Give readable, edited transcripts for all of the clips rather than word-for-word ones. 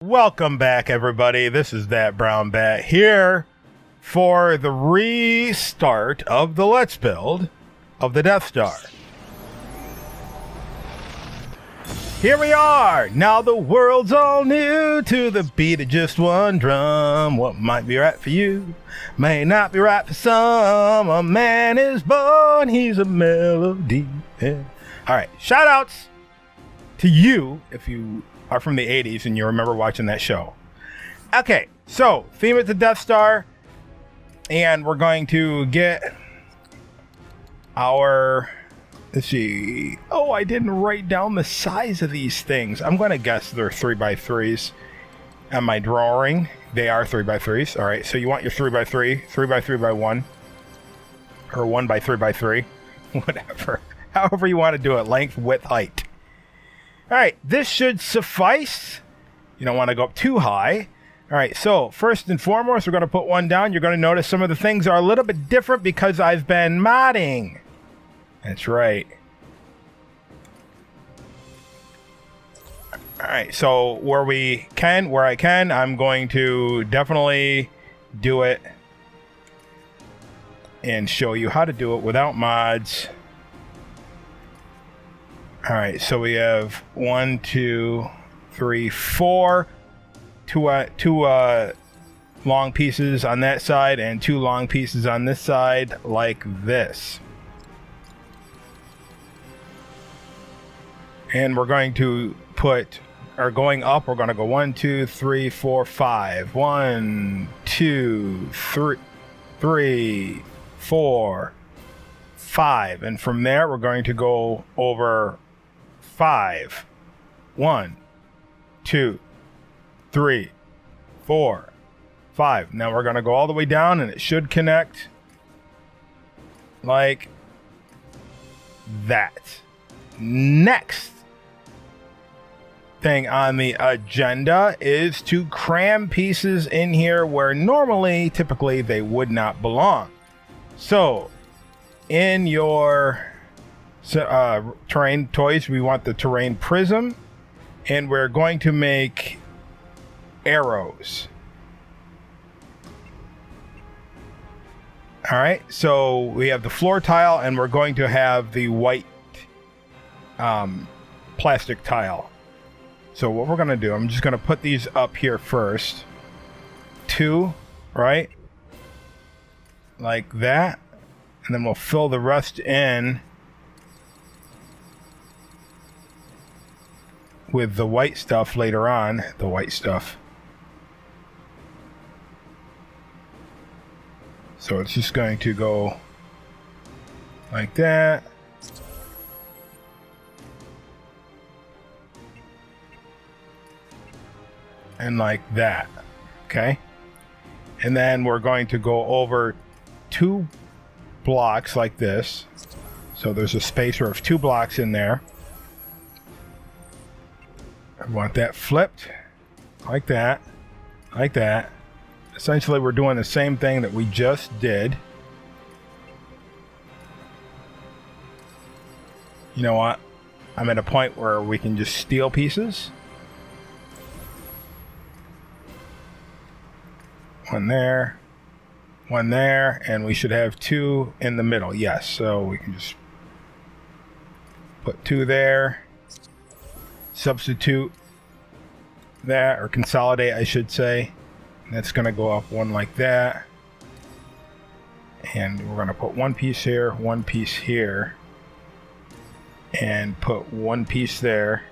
Welcome back, everybody. This is That Brown Bat here for the restart of the Let's Build of the Death Star. Here we are! Now the world's all new to the beat of just one drum. What might be right for you may not be right for some. A man is born, he's a melody. Yeah. Alright, shout outs to you if you are from the 80s and you remember watching that show. Okay, so theme of the Death Star, and we're going to get our, let's see. Oh, I didn't write down the size of these things. I'm going to guess they're 3x3s on my drawing. They are 3x3s. All right, so you want your 3x3, 3x3x1, or 1x3x3, whatever. However you want to do it, length, width, height. All right, this should suffice. You don't want to go up too high. All right, so first and foremost, we're going to put one down. You're going to notice some of the things are a little bit different because I've been modding. That's right. All right, so where I can, I'm going to definitely do it and show you how to do it without mods. All right, so we have 1, 2, 3, 4, two long pieces on that side and 2 long pieces on this side, like this. And we're going to put, or going up, we're going to go 1, 2, 3, 4, 5. 1, 2, 3, 4, 5. And from there, we're going to go over 5. 1, 2, 3, 4, 5. Now we're going to go all the way down and it should connect like that. Next thing on the agenda is to cram pieces in here where normally, typically, they would not belong. So, in your terrain toys, we want the terrain prism, and we're going to make arrows. All right, so we have the floor tile, and we're going to have the white plastic tile. So what we're going to do, I'm just going to put these up here first. 2, right? Like that. And then we'll fill the rest in with the white stuff later on. The white stuff. So it's just going to go like that. And like that. Okay? And then we're going to go over 2 blocks like this. So there's a spacer of 2 blocks in there. I want that flipped like that, like that. Essentially, we're doing the same thing that we just did. You know what? I'm at a point where we can just steal pieces. One there, and we should have 2 in the middle. Yes, so we can just put 2 there. Substitute that, or consolidate, I should say. That's going to go up 1 like that. And we're going to put 1 piece here, 1 piece here. And put 1 piece there.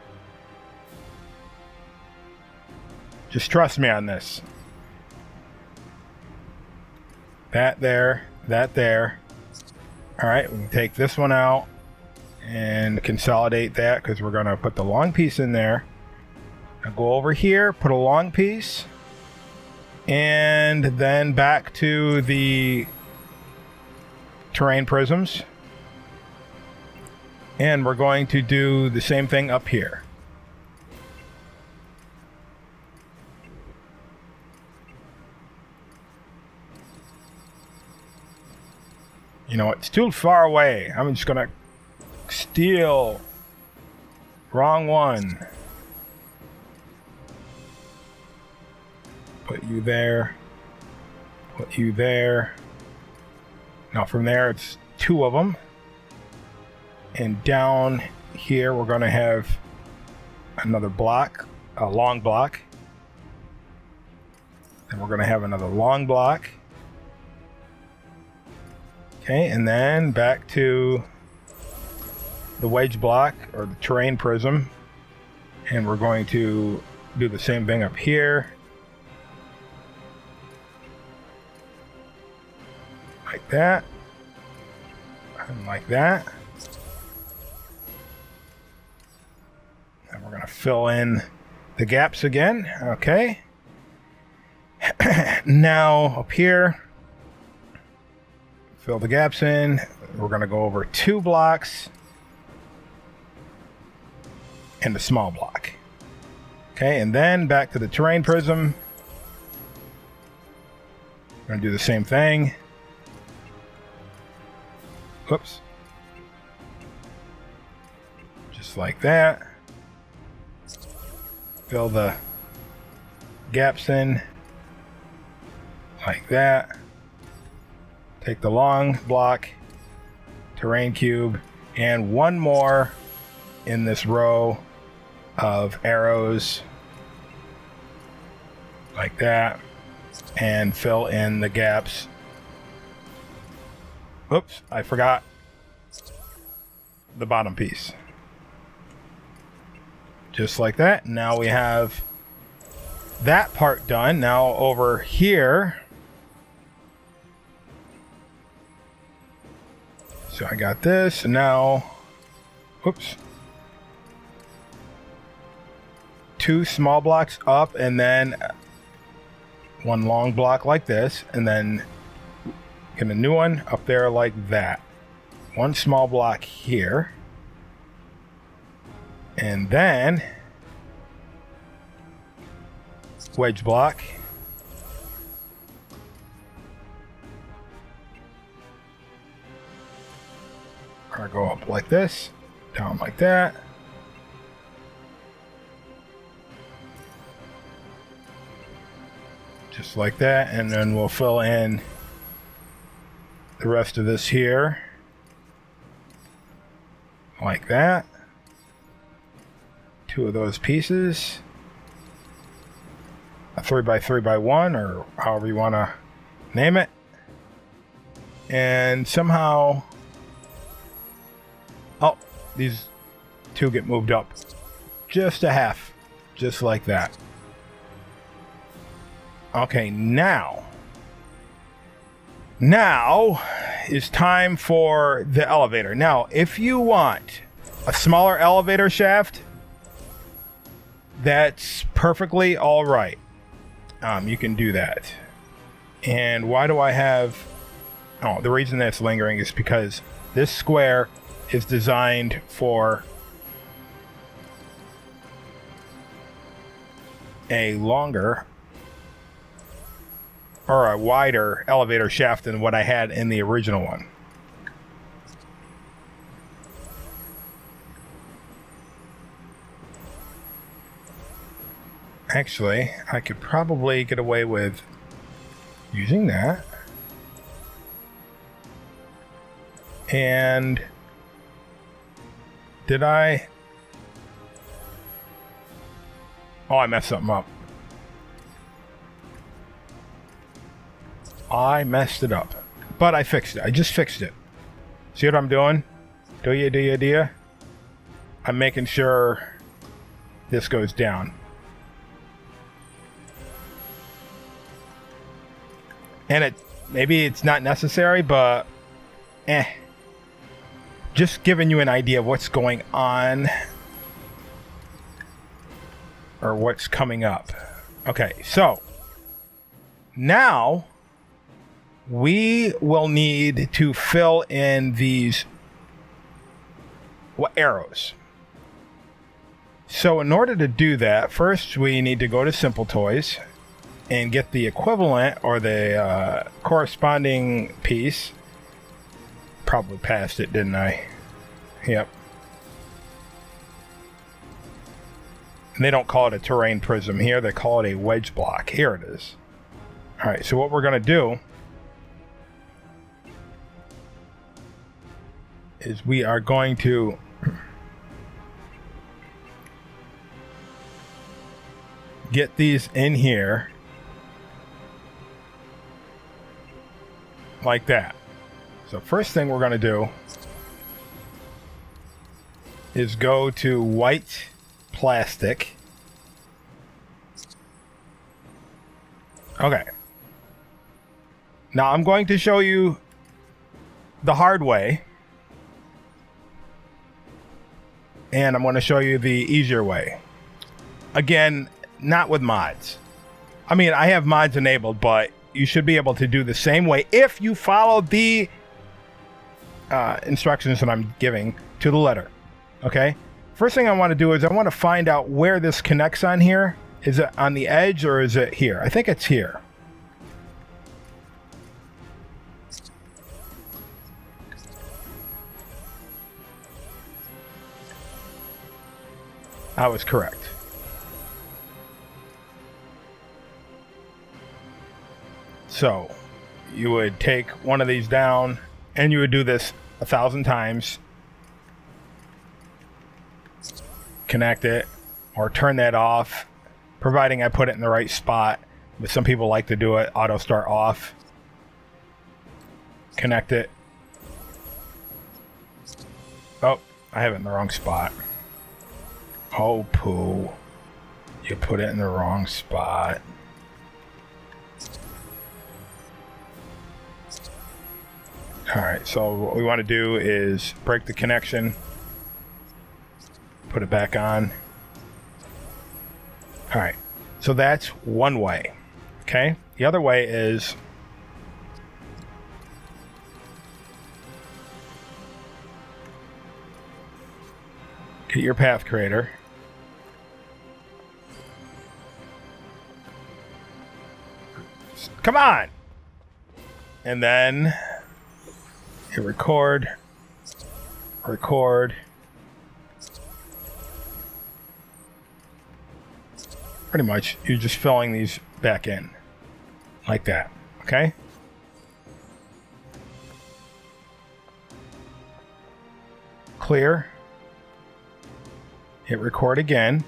Just trust me on this. That there, that there. All right, we can take this one out and consolidate that because we're going to put the long piece in there. Now go over here, put a long piece, and then back to the terrain prisms. And we're going to do the same thing up here. You know, it's too far away. I'm just gonna steal. Wrong one. Put you there. Put you there. Now from there, it's 2 of them. And down here, we're going to have another block, a long block. Then we're going to have another long block. Okay, and then back to the wedge block, or the terrain prism. And we're going to do the same thing up here. Like that. And like that. And we're going to fill in the gaps again. Okay. Now up here, fill the gaps in. We're going to go over 2 blocks and a small block. Okay, and then back to the terrain prism. We're going to do the same thing. Whoops. Just like that. Fill the gaps in. Like that. Take the long block, terrain cube, and 1 more in this row of arrows. Like that. And fill in the gaps. Oops, I forgot the bottom piece. Just like that. Now we have that part done. Now over here. So I got this, and now, whoops. 2 small blocks up, and then 1 long block like this, and then get a new one up there like that. 1 small block here. And then wedge block. Gonna go up like this, down like that. Just like that, and then we'll fill in the rest of this here. Like that. 2 of those pieces. A 3x3x1, or however you want to name it. And somehow, oh, these 2 get moved up just a half, just like that. Okay, now is time for the elevator. Now, if you want a smaller elevator shaft, that's perfectly all right. You can do that. And why do I have... Oh, the reason that's lingering is because this square is designed for a longer or a wider elevator shaft than what I had in the original one. Actually, I could probably get away with using that. And did I? Oh, I messed something up. I messed it up. But I fixed it. I just fixed it. See what I'm doing? Do you? I'm making sure this goes down. And maybe it's not necessary, but just giving you an idea of what's going on or what's coming up. Okay, so now we will need to fill in these arrows. So in order to do that, first we need to go to Simple Toys and get the equivalent or the corresponding piece. Probably passed it, didn't I? Yep. And they don't call it a terrain prism here. They call it a wedge block. Here it is. All right, so what we're going to do is we are going to get these in here like that. So first thing we're going to do is go to white plastic. Okay. Now I'm going to show you the hard way, and I'm going to show you the easier way. Again, not with mods. I mean, I have mods enabled, but you should be able to do the same way if you follow the instructions that I'm giving to the letter. Okay? First thing I want to do is I want to find out where this connects on here. Is it on the edge or is it here? I think it's here. I was correct. So you would take one of these down and you would do this 1,000 times. Connect it or turn that off, providing I put it in the right spot. But some people like to do it auto start off. Connect it. Oh, I have it in the wrong spot. Oh, poo. You put it in the wrong spot. Alright, so what we want to do is break the connection. Put it back on. Alright, so that's one way. Okay? The other way is get your path creator. Come on! And then hit record. Record. Pretty much, you're just filling these back in. Like that. Okay? Clear. Hit record again.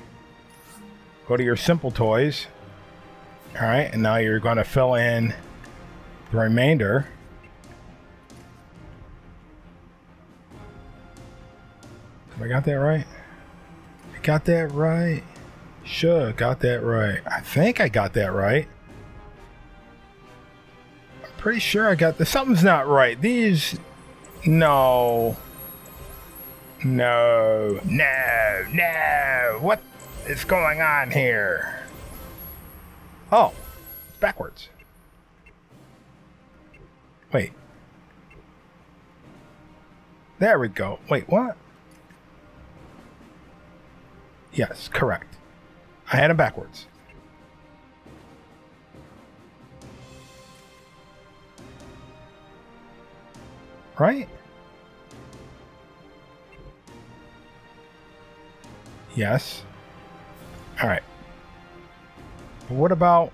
Go to your simple toys. Alright, and now you're going to fill in the remainder. Have I got that right? I got that right. Sure, got that right. I think I got that right. I'm pretty sure I got this. Something's not right. These... No. No. No. No. What is going on here? Oh. It's backwards. Wait. There we go. Wait, what? Yes, correct. I had them backwards. Right? Yes. All right. What about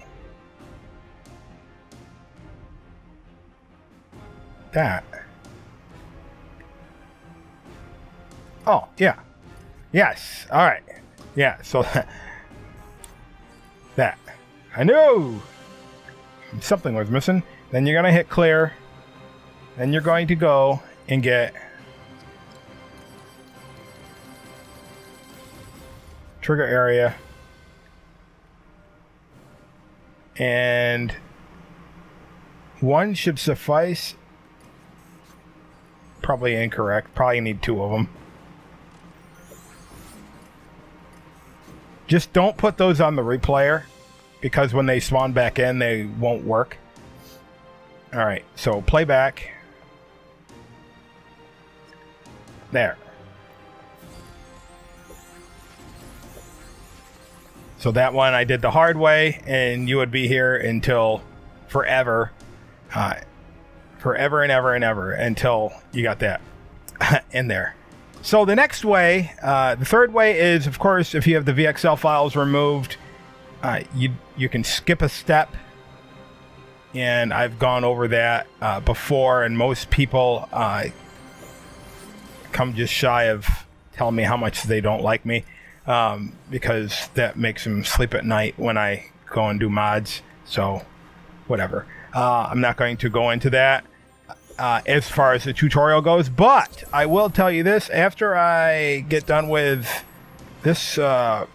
that? Oh, yeah. Yes. All right. Yeah, so that. I knew something was missing. Then you're going to hit clear. Then you're going to go and get trigger area. And one should suffice. Probably incorrect. Probably need two of them. Just don't put those on the replayer, because when they spawn back in, they won't work. Alright, so playback. There. So that one I did the hard way, and you would be here until forever. Forever and ever and ever until you got that in there. So the next way, the third way is, of course, if you have the VXL files removed, you can skip a step. And I've gone over that before, and most people come just shy of telling me how much they don't like me, because that makes them sleep at night when I go and do mods. So, whatever. I'm not going to go into that as far as the tutorial goes, but I will tell you this. After I get done with this part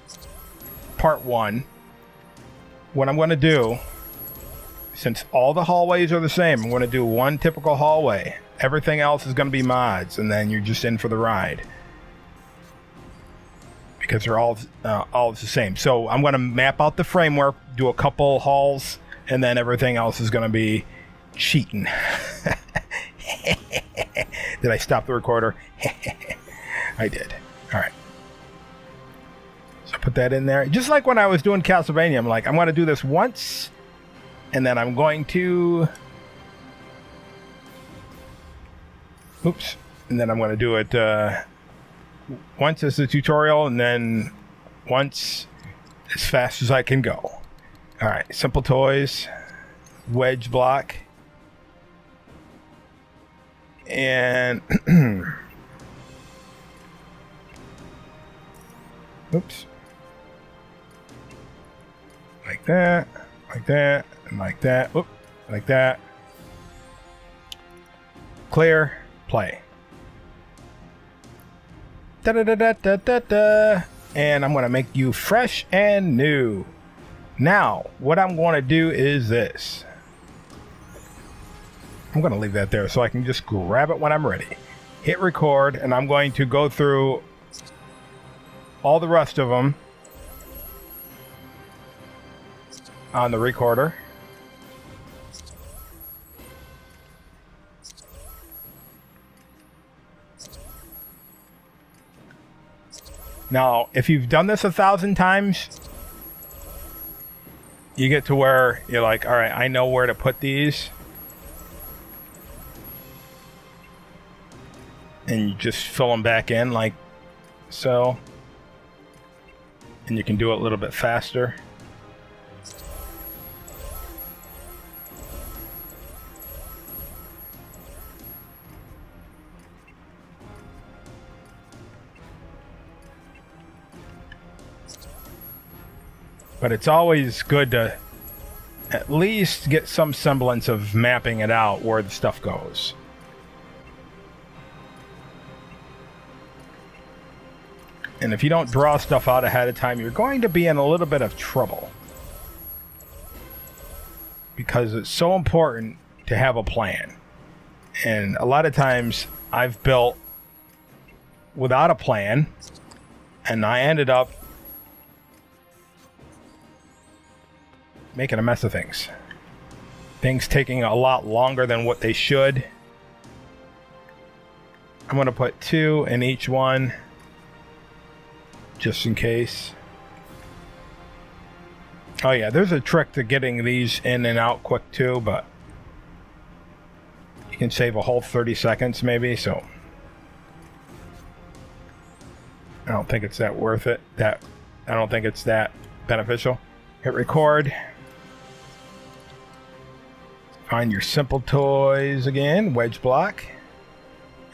1, what I'm going to do, since all the hallways are the same, I'm going to do one typical hallway. Everything else is going to be mods, and then you're just in for the ride. Because they're all the same. So I'm going to map out the framework, do a couple halls, and then everything else is going to be cheating. Did I stop the recorder? I did. All right. So put that in there. Just like when I was doing Castlevania, I'm like, I'm going to do this once, and then I'm going to... Oops. And then I'm going to do it once as a tutorial, and then once as fast as I can go. All right. Simple toys. Wedge block. And... Oops. Like that. Like that. And like that. Oop. Like that. Clear. Play. Da da da da da da da. And I'm going to make you fresh and new. Now, what I'm going to do is this. I'm going to leave that there so I can just grab it when I'm ready. Hit record, and I'm going to go through all the rest of them on the recorder. Now, if you've done this 1,000 times, you get to where you're like, all right, I know where to put these. And you just fill them back in like so. And you can do it a little bit faster. But it's always good to at least get some semblance of mapping it out where the stuff goes. And if you don't draw stuff out ahead of time, you're going to be in a little bit of trouble. Because it's so important to have a plan. And a lot of times I've built without a plan, and I ended up making a mess of things. Things taking a lot longer than what they should. I'm going to put 2 in each one, just in case. Oh yeah, there's a trick to getting these in and out quick too, but you can save a whole 30 seconds maybe, so I don't think it's that worth it. I don't think it's that beneficial. Hit record. Find your simple toys again, wedge block.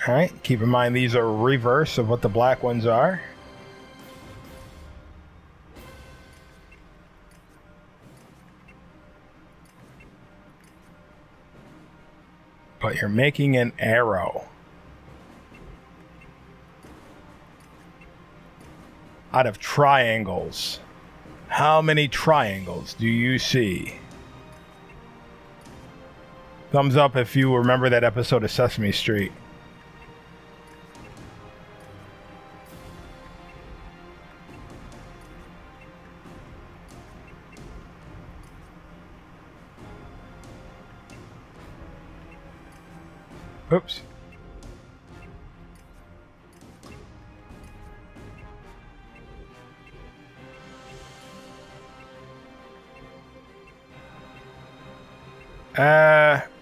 All right, keep in mind these are reverse of what the black ones are. But you're making an arrow out of triangles. How many triangles do you see? Thumbs up if you remember that episode of Sesame Street. Oops.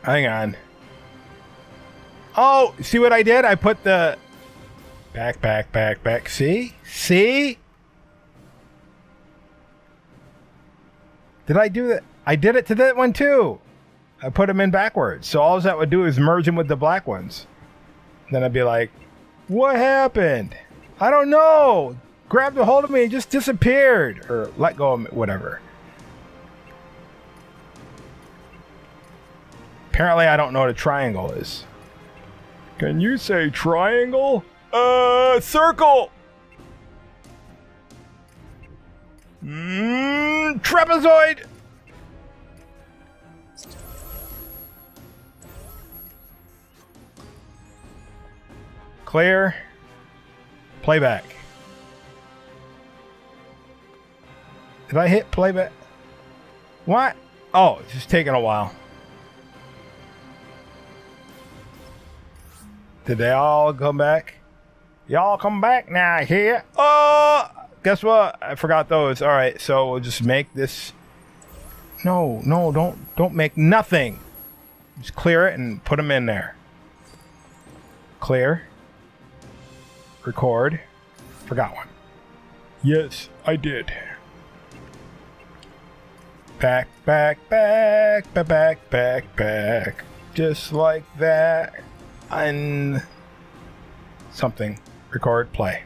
Hang on. Oh, see what I did? I put the Back, back, back, back. See? See? Did I do that? I did it to that one too. I put them in backwards. So all that would do is merge them with the black ones. Then I'd be like, what happened? I don't know. Grabbed a hold of me and just disappeared. Or let go of me, whatever. Apparently I don't know what a triangle is. Can you say triangle? Circle! Trapezoid! Clear. Playback. Did I hit playback? What? Oh, it's just taking a while. Did they all come back? Y'all come back now here. Oh, guess what? I forgot those. All right, so we'll just make this. No, don't make nothing. Just clear it and put them in there. Clear. Record. Forgot one. Yes, I did. Back, back, back, back, back, back, back. Just like that. And something. Record, play.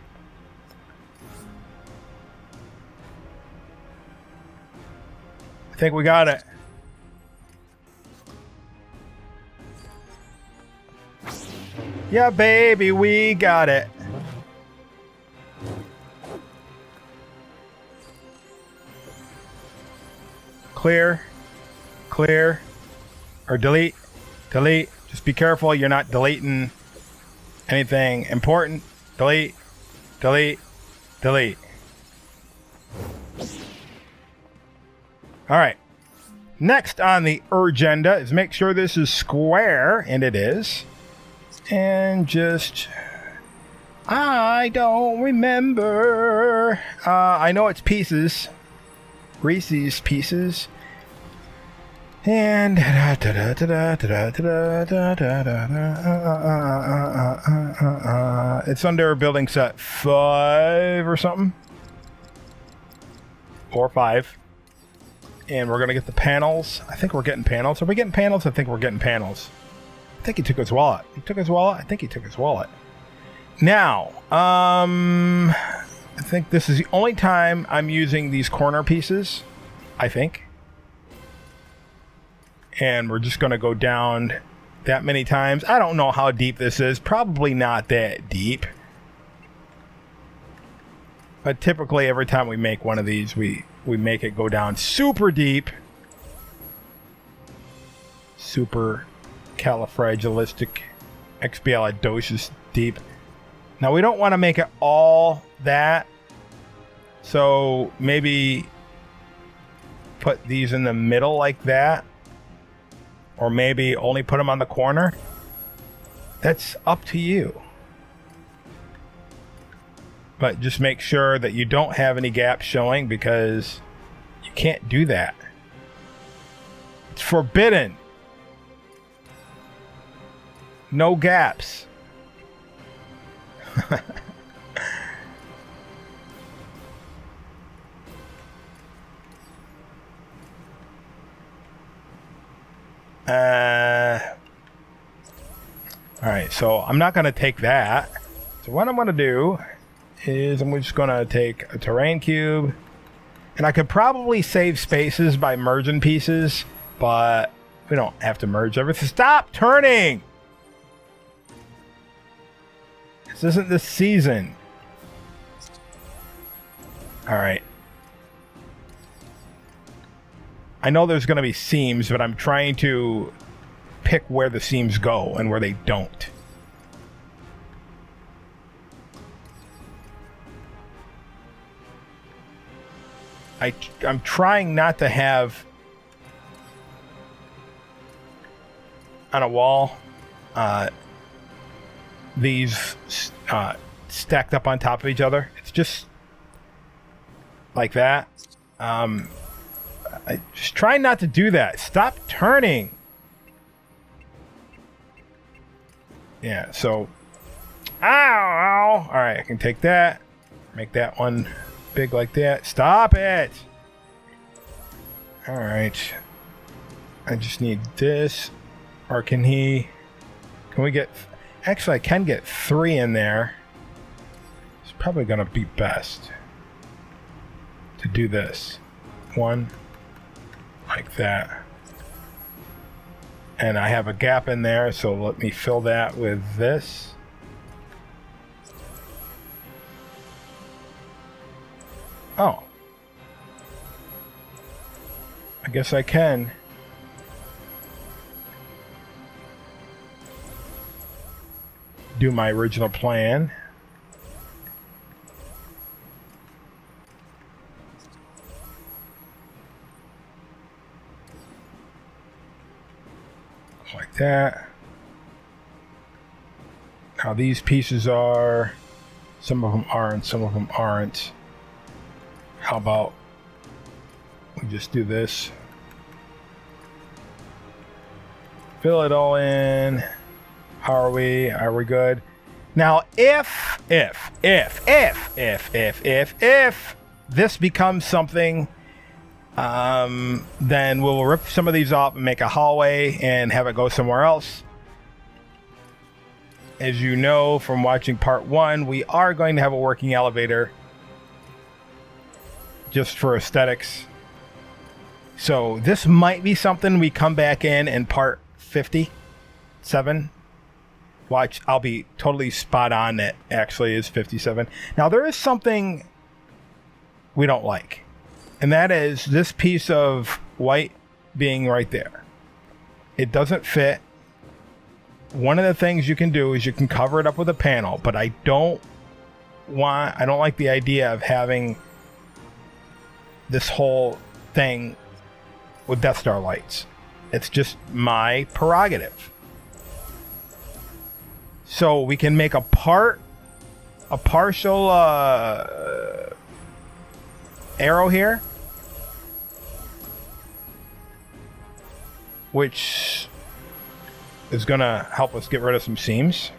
I think we got it. Yeah, baby, we got it. Clear, clear, or delete, delete. Just be careful you're not deleting anything important. Delete, delete, delete. All right. Next on the agenda is make sure this is square, and it is. And just... I don't remember. I know it's pieces. Reese's Pieces. And it's under building set 5 or something. 4 or 5. And we're gonna get the panels. I think we're getting panels. Are we getting panels? I think we're getting panels. I think he took his wallet. He took his wallet? I think he took his wallet. Now, I think this is the only time I'm using these corner pieces, I think. And we're just going to go down that many times. I don't know how deep this is. Probably not that deep. But typically every time we make one of these, we make it go down super deep. Super califragilistic expialidocious deep. Now we don't want to make it all that. So maybe put these in the middle like that. Or maybe only put them on the corner. That's up to you. But just make sure that you don't have any gaps showing, because you can't do that. It's forbidden. No gaps. Alright, so I'm not going to take that. So what I'm going to do is I'm just going to take a terrain cube. And I could probably save spaces by merging pieces, but we don't have to merge everything. Stop turning! This isn't the season. Alright. I know there's going to be seams, but I'm trying to pick where the seams go and where they don't. I'm trying not to have on a wall these stacked up on top of each other. It's just like that. I just try not to do that. Stop turning. Yeah, so Ow! All right, I can take that. Make that one big like that. Stop it! All right. I just need this. Or can we get... Actually, I can get 3 in there. It's probably going to be best to do this. 1, like that. And I have a gap in there, so let me fill that with this. Oh. I guess I can. Do my original plan. Like that. Now these pieces are, some of them are and some of them aren't. How about we just do this? Fill it all in. How are we? Are we good? Now, if this becomes something, then we'll rip some of these off and make a hallway and have it go somewhere else. As you know from watching part 1, we are going to have a working elevator just for aesthetics. So this might be something we come back in part 57. Watch, I'll be totally spot on. That actually is 57. Now there is something we don't like, and that is this piece of white being right there. It doesn't fit. One of the things you can do is you can cover it up with a panel, but I don't like the idea of having this whole thing with Death Star lights. It's just my prerogative. So we can make a partial arrow here, which is gonna help us get rid of some seams.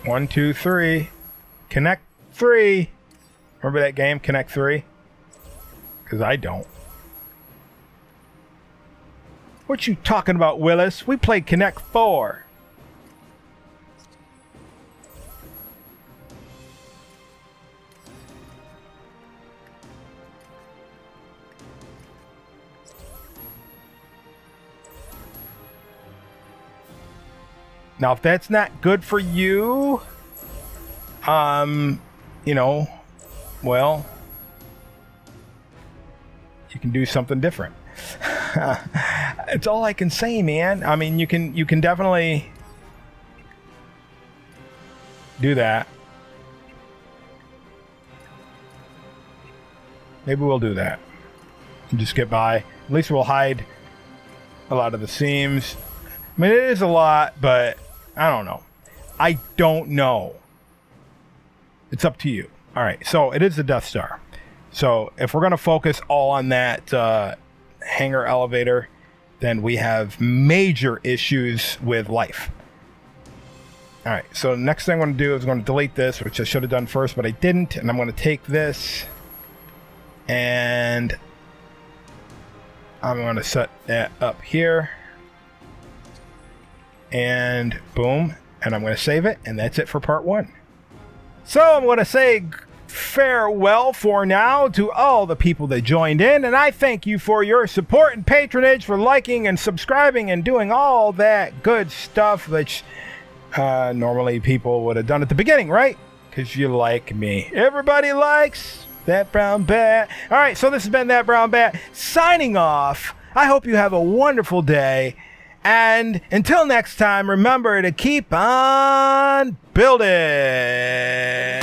One, two, three. Connect 3. Remember that game, Connect 3? Because I don't. What you talking about, Willis? We played Connect 4. Now, if that's not good for you, you know, well, you can do something different. It's all I can say, man. I mean, you can definitely do that. Maybe we'll do that and just get by. At least we'll hide a lot of the seams. I mean, it is a lot, but I don't know. I don't know. It's up to you. All right, so it is the Death Star. So if we're going to focus all on that hangar elevator, then we have major issues with life. All right, so the next thing I'm going to do is I'm going to delete this, which I should have done first, but I didn't. And I'm going to take this and I'm going to set that up here. And boom. And I'm going to save it. And that's it for part 1. So I'm going to say farewell for now to all the people that joined in, and I thank you for your support and patronage, for liking and subscribing and doing all that good stuff, which normally people would have done at the beginning, right? Because you like me. Everybody likes that brown bat. All right, so this has been That Brown Bat signing off. I hope you have a wonderful day, and until next time, remember to keep on building.